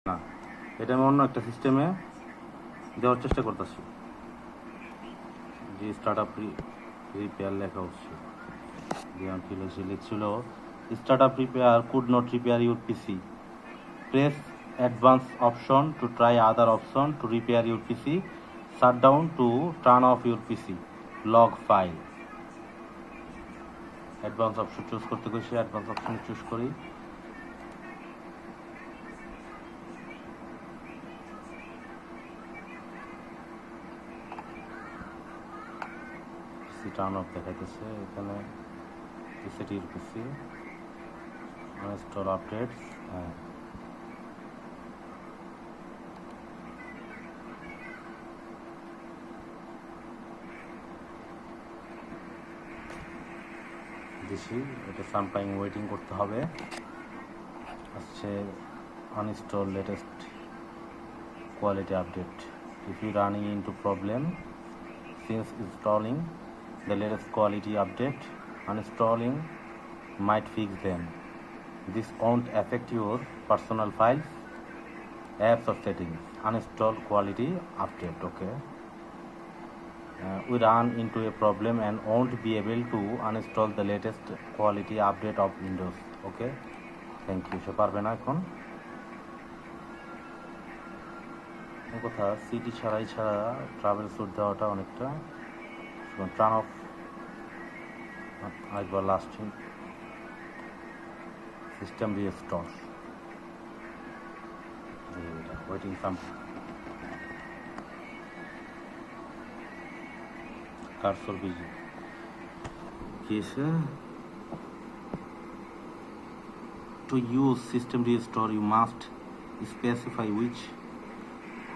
না, এটা আমি অন্য একটা সিস্টেমে দেওয়ার চেষ্টা করতেছি। যে স্টার্টআপ রিপেয়ার লেখা হচ্ছে, লিখছিল startup repair could not repair your PC, press advance option to try other option to repair your PC, shut down to turn off your PC, log file. Advance option choose করতে গেছি, advance option choose করি। পিসি turn off দেখাইতেছে এখানে, PCT your PC install updates, দিছি। এটা some time waiting করতে হবে। আসছে uninstall latest quality update. If you running into problem since installing the latest quality update, uninstalling might fix them. This won't affect your personal files, apps or settings. Uninstall quality update. Okay. We run into a problem and won't be able to uninstall the latest quality update of Windows. Okay. Thank you. সে পারবে না এখন। কথা city ছাড়া travel sweet দেওয়াটা অনেকটা turn off. আরেকবার lasting system restore, waiting সাম cursor busy কি আছে। To use system restore, you must specify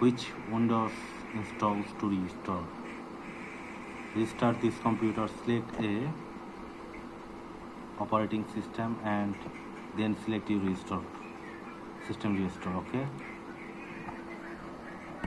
which Windows installs to restore. Restart this computer, select a operating system and then select your restore system restore. Okay.